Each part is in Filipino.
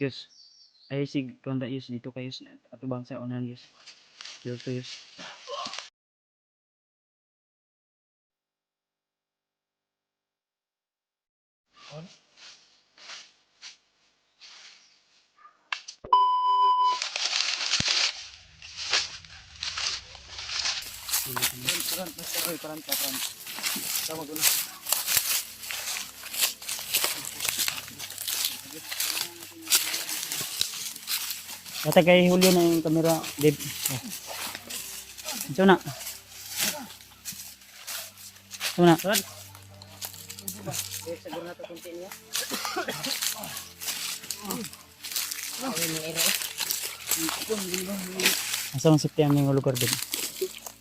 Yus. Ay sig konda yus dito kayo ato bang sa unan yus. Dito yus. On. Peran. Tama ko na. Yata kay Julio na yung camera, Dave. Ito na. Ito na. Siguro na ito kunti niya. Asa ang safety ang mga lugar din.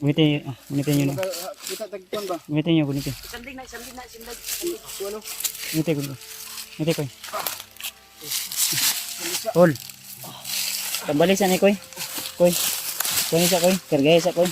Gunitin nyo na. Kita tagpuan ba? Gunitin nyo, gunitin. Isanding na. Ano? Gunitin koy. Paul. Tambali sa ni koy. Koy. Koy sa koy. Kargay sa koy.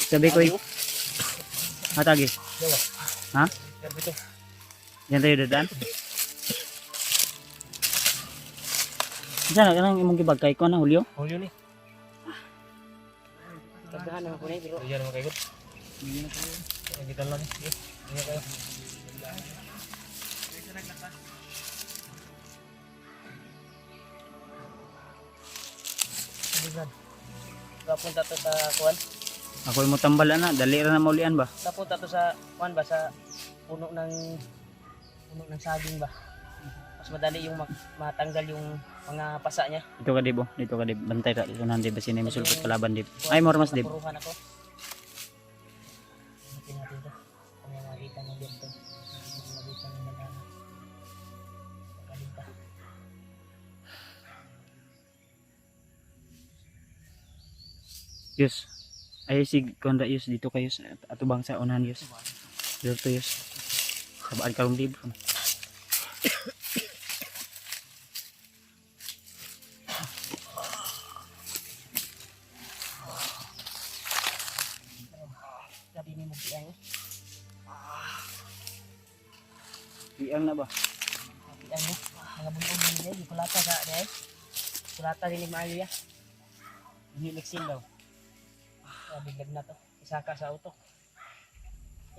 Sabi koy. Hatagi. Ha? Garbito. Yan tayo dadaan. Sana kanang imong gibag kay ko na Julio. Julio ni. Tagdahan naman ko na pero yan naman kayo. Hindi na kayo. Kita lang ni. Hindi kayo. Kapunta to sa kuan. Ako mo tambal na, dali ra na maulian ba? Kapunta to sa kuan ba sa puno ng saging ba. Mas madali yung matanggal yung mga pasa niya. Dito ka Dib, dito ka Dib. Bantay ka dito nan Dib basi ni misulpot kalaban Dib. Ay more mas Dib. Napuruhan ako. Natin to. Kung may makita mo dito. Makita mo na lang. Kalinta. Yus. Ay sig konda yus dito kayo sa ato bang sa unahan yus. Dito yus. Sabaan karong Dib. Sabi ni mo biyang. Iang na ba? Biyang mo. Mga bulong din niya. Di kulata sa niya. Kulata din ni Mario ya. Hiliksin daw. Biglag na to. Isaka sa utok.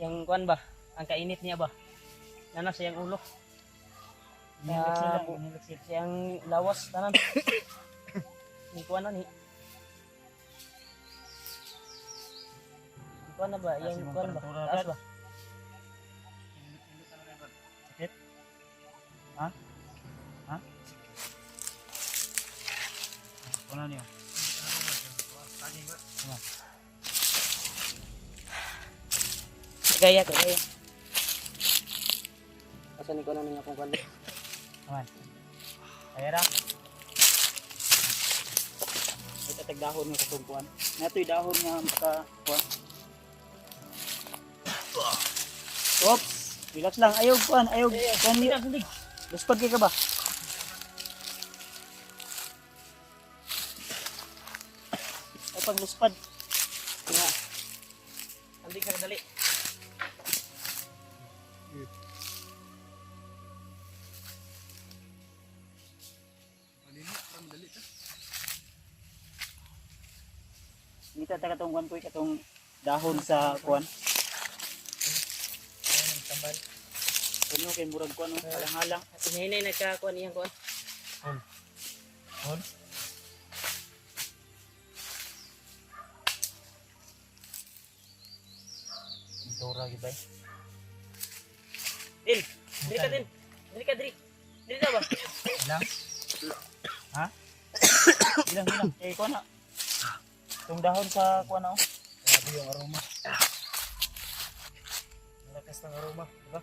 Yung kuan ba? Ang kainit niya ba? Nana siyang ulo. Hiliksin. Siyang lawas. Tanan. Ni kuan na ni. Kuan na ba? Yung kuan ba? Taas ba? Sakit? Ha? Ha? Ano niyo? Gaya. Asa ni kuan niya kung kuan. Aman. Ayara. Ito tagdahon nga katungkuan. Natoy dahon nga maka kuan. Oops. Relax lang. Ayaw kuan, ayaw. Kuan niyo. Luspag ka ba? Ay pag luspad. Nga. Andi ka dali. Nita ta katong kuan ko katong dahon sa kuan. Tambal. Kuno kay murag kuan no, halang-halang. Hinay nagkakuan iyang kuan. On. Dora gibay. Din. Dili ka. Dili na ba? Ilang? Ha? Ilang. Eh kuan na. Itong dahon sa kuan na oh. Grabe yung aroma. Malakas ng aroma, di ba?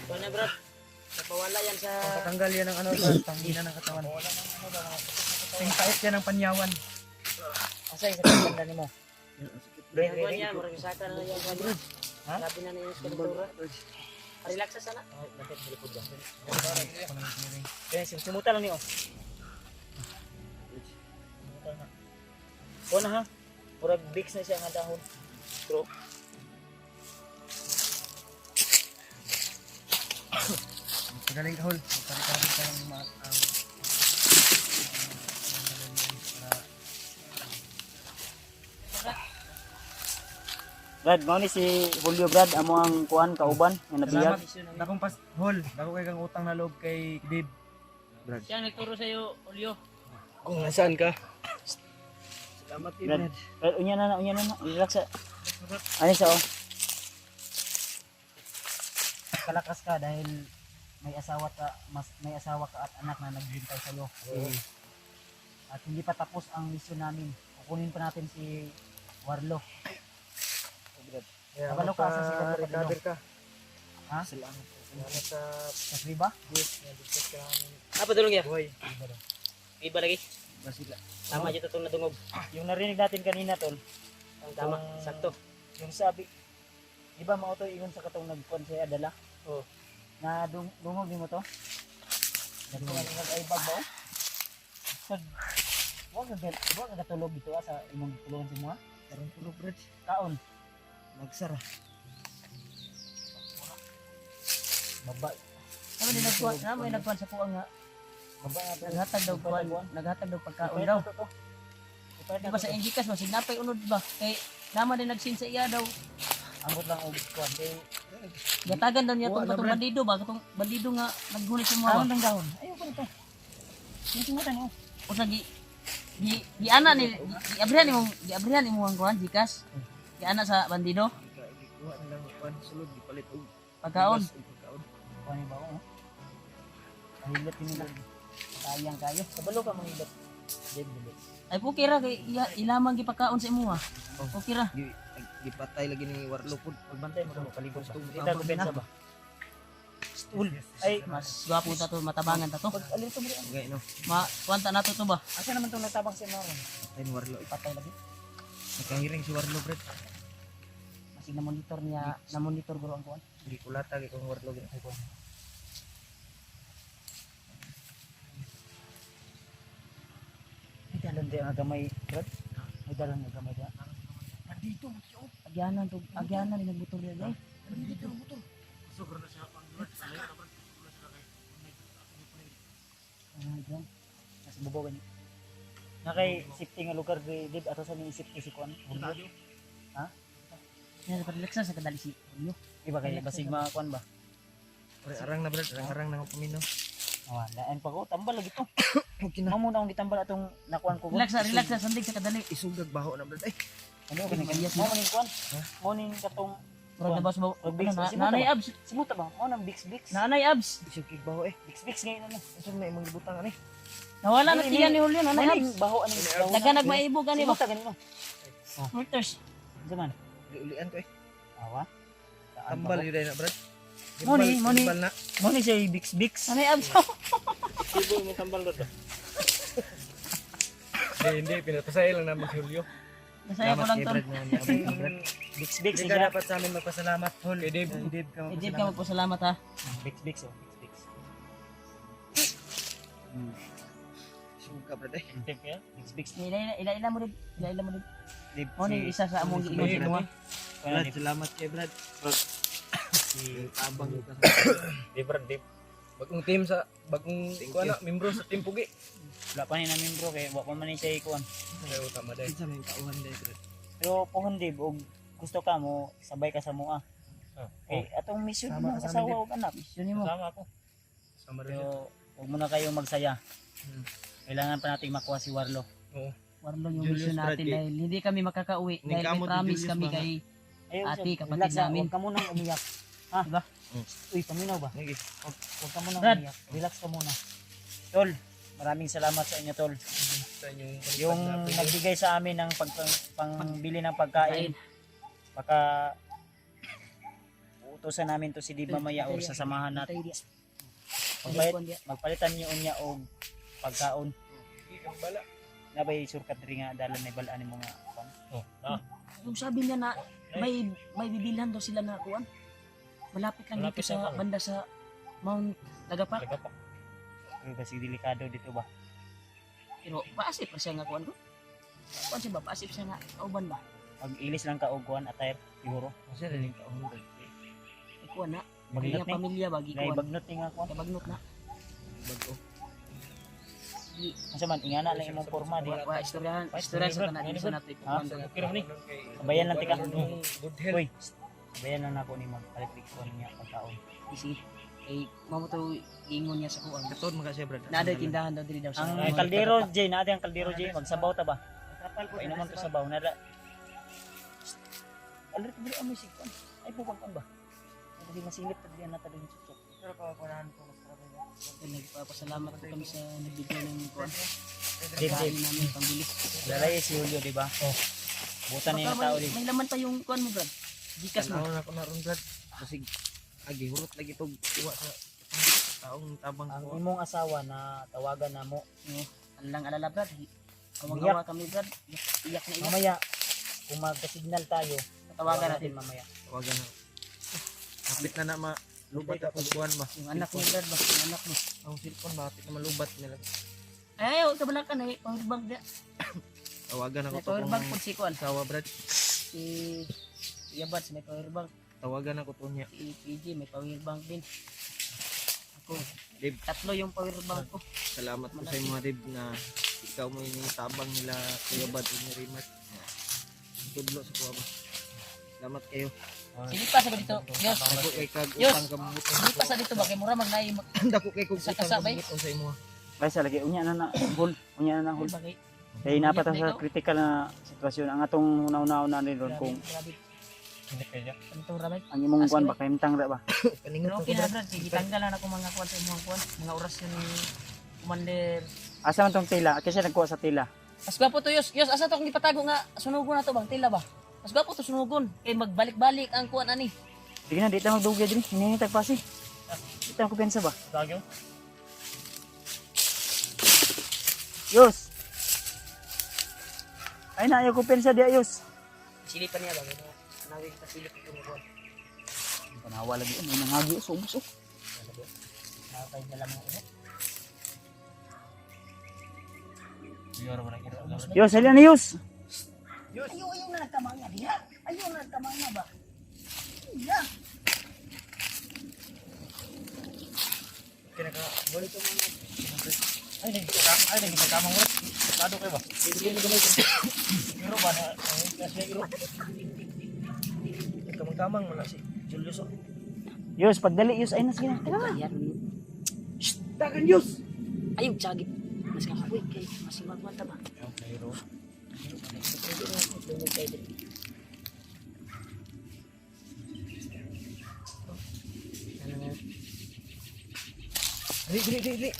Kuan na bro. Napawala yan sa Tatanggal yan ng ano, tangina ng katawan. Tingkait yan ng panyawan. asay sa kanda nimo. Kuan niya, murag saka na yung kuan. Ha? Grabe na yung skulptura. Relax sa sana. Oh, bakit likod ba? Kaya simuta lang niyo. Kuan ha. Murag big na siya nga dahon. Bro. Pagaling ka hol. Pagkakaroon ka ng mga Brad, mo ni si Julio Brad, amo ang kuan kauban nga nabiyag. salamat. Dakong pas hol. Dako kay kang utang na loob kay Dib. Brad. Siya nagturo sa iyo, Ulyo. Kung nasaan ka. Salamat kay Brad. Brad. Brad, unya na, relax sa. Ano sa oh. Kalakas ka dahil may asawa ka at anak na naghihintay sa iyo. At hindi pa tapos ang misyon namin. Kukunin pa natin si Warlo. Kabalo ka sa sila mo recover ka. Ha? Salamat. Salamat sa Sa Riba? Diyos na digtas ka namin. Apa tulong ya? Boy. Iba lagi. Basila. Tama dito itong nadungog. Yung narinig natin kanina tol, Ang tama, sakto. yung sabi, di ba mauto ingon sa katong nagkuan sa adala? Oo. Na dungog ni mo to? Nag-aibag ba? Sag, wag ka katulog dito sa imong tulungan sa mga Karong tulog Brad. kaon. Magsara. Baba. Tama din nagkuhan. Tama din nagkuhan sa puwang nga. Baba na to. Naghatag daw kuhan. Naghatag daw pagkaon daw. Di ba sa Engikas mo, signapay unod ba? Kay naman din nagsin sa iya daw. Ambot lang og kuan kay Gatagan daw niya Wa itong na, katong Brad. bandido ba? Katong bandido nga naggunit sa mga. kaon ng dahon. Ayo ko nito. Sinsimutan mo. O sa di ana ni di abrihan imong ang kuhan Gikas. Di ana sa bandido Kuha na lang kuan sulod gipalit og pagkaon. pagkaon. Kuan ba oh. Mahilot ni nila. Sayang kayo. Kabalo ka manghilot. Dili. Ay pukira kay ilamang gipakaon sa imo ha. Pukira. Gipatay lagi ni Warlo pud. Pagbantay mo ka paligo sa. Gusto- Kita ko pensa ba? Stool. Ay, Mas gwapo ta to, matabangan ta to. pag alito mo rin. Gay no. Ma kuanta nato to ba? Asa naman itong natabang si Maron? Patay ni Warlo. Patay lagi. Nakahiring si Warlo Brad. Kasi na monitor guro ang kuan. Di kulata kay kung Warlo gid. Ay, dalan di ang gamay, Brad. Ay, dalan ang gamay da. Dito mo Agyanan ni nagbutol ya gay. Dito motor. Ay, gan. Nasa bubaw ni. Nakay safety nga lugar di ato sa ni safety si Kuan. Yan sa relax sa kadali si Ulyo. Iba kay basig mga Kuan ba? Arang na Brad, arang na ko pamino. Ah, daan pa ko tambal lagi to. Okay na. Mamo na akong gitambal atong nakuan ko. Relax sa sandig sa kadali. Isugag baho na Brad. Ay, Ano ka nang mo ning Kuan? Mo ning katong Murag na boss mo. Or Bix, Nanay abs. simuta ba? Mo nang Bix. Nanay abs. isugig baho eh. Bix ngayon ano. Asa may imong gibutang ani? Nawala na siya ni Julio, nanay Maning abs. baho ani. Naganag maibog ani ba? Simuta ganino. Reuters. Zaman. Ulian ko eh. Awa. Tambal yun na Brad. Moni. Tambal na. Mo ni say Bix. Nanay abs. Sibo mo tambal Brad. Hindi, pinapasaya lang namin si Julio. Masaya ko lang to. Bix Hindi ka dapat sa amin magpasalamat, Hol. Kay Dave. Kay Dave ka Edip ka magpasalamat ha. Bix oh. Bix. Suga, Brad eh. Tip ya. Bix. Ila mo din. Ila mo din. Dip. Mo ni isa sa among giingon sa inyo. Brad, salamat kay Brad. Si Tabang yung Dip. bagong team sa bagong kuana membro sa team Pugi. Wala pa ni na membro kay wa pa man ni siya ikuan. Ayo tama dai. Sa may tauhan dai Brad. Pero pohon Dib og gusto ka mo sabay ka sa mua. Eh atong mission Sama ng ka sa asawa amin, ug anak. Mission nimo. Sama ako. Sama rin. Pero huwag muna kayo magsaya. Kailangan pa nating makuha si Warlo. Oo. Warlo yung Julius mission natin Bradley. dahil hindi kami makakauwi Ni dahil may kamot ni promise Julius kami ba? kay Ayun, Ate, siya, kapatid relax, namin. Huwag ka munang umiyak. Ha? Diba? Uy, paminaw ba? Sige. Huwag ka munang Brad. umiyak. Relax ka muna. Tol, maraming salamat sa inyo, Tol. Sa inyong Yung nagbigay sa amin ng pangbili ng pagkain. Baka uutosan namin to si Di mamaya o sasamahan natin. Magpalitan niyo niya og pagkaon. ang bala. Nabay surkat rin nga dalan na balaan ni mga Yung sabi niya na may bibilhan daw sila na kuan. Malapit lang dito sa banda sa Mount Lagapak. Pero kasi delikado dito ba? Pero paasip pa siya nga kuan ko. Kuan siya ba? Paasip siya nga kauban ba? Pag ilis lang ka og kuan attire siguro. Kasi rin taon. Kuan na. Bagnot Kaya ni. pamilya bagi Kay ko. bagnot ni nga ko. Kaya bagnot na. Bago. Asa man ingana lang imong porma di. Wa istoryahan sa kana Ano isa ba? natin. Ha? Pero ni. Kabayan lang tika. Good health. Uy. Kabayan lang nako ni mag electric ko niya pagkaon. Sige. Eh mamo to ingon niya sa kuan. Katod mga siya brad. Nada tindahan daw diri daw sa. Ang kaldero Jay, naati ang kaldero Jay, magsabaw ta ba? Ay naman to sabaw nada. Alert diri ang music kon. Ay po pagkan ba? Hindi masingit ta diyan nata din susok. Pero kakunahan ko mas grabe niya. Nagpapasalamat po kami sa nagbigay ng kuan. Dib Dahil namin pambili. Lalay si Julio di ba? Oh. Butan ni tao di. May laman pa yung kuan mo, Brad. Gikas mo. Ano na ko na ron brad. Kasi agi hurot lagi tog iwa sa taong tabang Ang ko. imong asawa na tawagan na mo Alang alala, Brad. Awang-awa kami, Brad. Iyak na iyak. mamaya kung magka-signal tayo, Tawagan natin. mamaya. Tawagan na. Kapit na ma lubat ako buwan ba. Yung anak mo, Brad. Yung anak mo. Ang cellphone ba kapit na malubat nila. Ay, huwag ka balakan. Ay, powerbank dia. Tawagan ako May powerbank po si kuan. Sawa brad. Si Yabats, may powerbank. Tawagan ako to niya. Si PG, may powerbank din. Ako, Dib, tatlo yung powerbank ko. salamat po sa mga Dib na ikaw mo initabang nila Kuya Bad o ni Rimat. Tudlo sa kuha ba. Salamat kayo. Sige pa sa dito. Yes. Dako kay kag Yes. utang kabubuton. Sige pa sa dito ba? Kay mura magnay. Dako kay kog Sa utang kasabay. kabubuton sa imo. Kaysa lagi unya na hol, unya na hol. Bagay. Kaya napata Uyak na sa ikaw. critical na sitwasyon ang atong una-una rin ron kung Grabe. Hindi kaya. Ano to, Ramay? ang imong kuan ba kahimtang ra ba. Kaningot Pero ako okay na, brad. Brad. Sige, tanggalan ako mga kuwan sa imong kuwan. Mga orasyon ni Commander. Asa man tong tila? Kasi nagkuha sa tila. Mas gwapo to, Yos. Yos, asa to kung ipatago nga sunugon na to bang tila ba? Mas gwapo to sunugon. Kay magbalik-balik ang kuwan ani. Sige na, di tayo magdugay din. Hininitag pa si. Di tayo kupensa ba? Bagyo? Yus! Ay na, ayaw kupensa di ayos. Silipan niya ba? Nawig pa silip itong kuwan. Panawa lagi. May nangagi. Subos oh. Nakapay na lang ako. Yus, halina na Yus! Ayaw na nagkamanga diha. Ayaw na nagkamanga ba? Iya. Kinaka bol to mga. Ay, nagkakamang mo. Kado kayo ba? Iro ba na kasi iro. Kamang-kamang mo na si Julius. Yus, pagdali Yus. Ay na, sige na. Ayan. Dagan Yus. Ayaw, tsagit. Mas kakapoy kay masimagwan ta ba? Iro. Dili.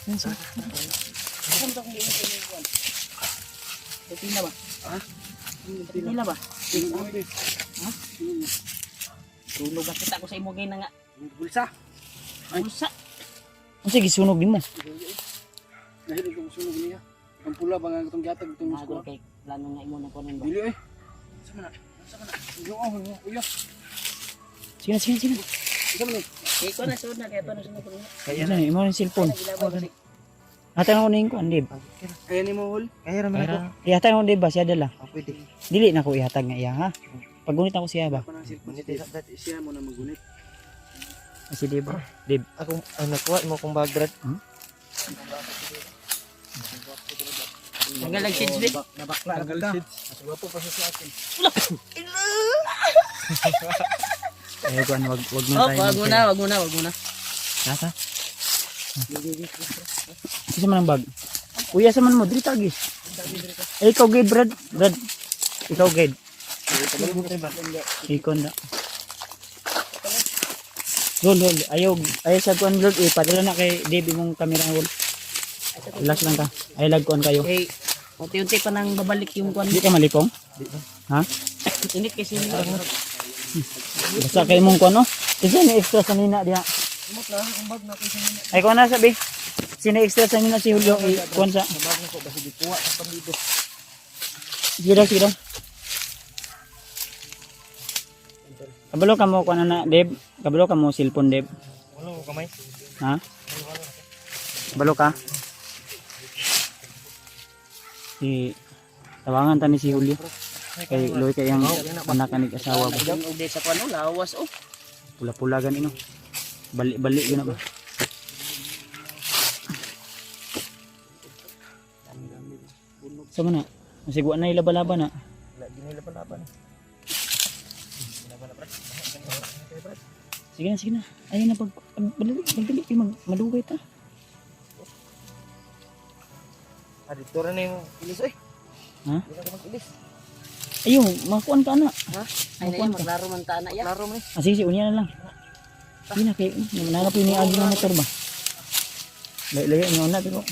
Saan to kung di mo kayo kuwan? Tila ba? Ha? Tila ba? Ha? Tulog ang kita ko sa imo gay na nga. Bulsa. Bulsa. Ang sige, sunog din mo. Nahilig ko sunog niya. Ang pula ba nga itong gatag itong Nagol kay plano nga imo na kunin ba? Dili eh. Sama na. Yung oh, uya. Sige na, sige na. Ikaw man. Kay ko na sunod na kay pa na sunod ko. Kaya na, imo yung cellphone. Gilabay ko. Hatan ako na yung kuan, Dib. Kaya ni mo hol. Kaya raman ako. Ihatag ako, Dib ba? Siya dala. Pwede. Dili na ko ihatag nga iya, ha? Pagunit ako siya ba? Panang cellphone dati siya mo na magunit. Si Dib. Dib. Ako nakuha mo kung bagrat. Tanggal lang shades bit. Nabakla na ka. Mas gwapo pa siya sa akin. Ayaw kuan, wag Oh, man tayo. wag mo na. Nasa? Isa man ang bag. Uy, asa man mo? Dili tagi. Eh, ikaw gid, Brad. Brad. Ikaw gid. Ikaw na. Hol. Ayaw sa kuan, Lord. Padala na kay Dave mong camera, hol. Relax lang ka. Ay, lagkuan kayo. Okay. Unti-unti pa nang babalik yung kuwan. Hindi ka malikong? Ha? Init kasi nila. Basta kayo mong kuan, no? Isa ni extra sa nina diha. Umot na, ang bag na kasi nila. Ay, kuan na sabi. Sino extra sa nina si Julio? Kuan sa. Sabag na ko basi dikuha sa pandido. Sige daw. Kabalo ka mo kuan na, Deb. Kabalo ka mo cellphone, Deb. Wala ko kamay. Ha? Kabalo ka? Si Tawangan ta ni si Julio. Kay Loy kay ang anak kanig asawa ba. Ang ugday sa kuno lawas oh. Pula-pula gan ino. Balik-balik yun na ba. Sa mana? Masigwa na ilaba-laba na. Wala din nila palaban. Sige na. Ayun na magdali kayo malugay ta. Dito rin na yung ilis oy. Ha? Hindi ka mag-ilis. Ayun, makuan ka na. Ha? Ay na yan, maglaro man ta na ya. Klaro mo Sige, unya na lang. Sige na, kay nanap yun ni Agi ng motor ba? Layo nyo na, pero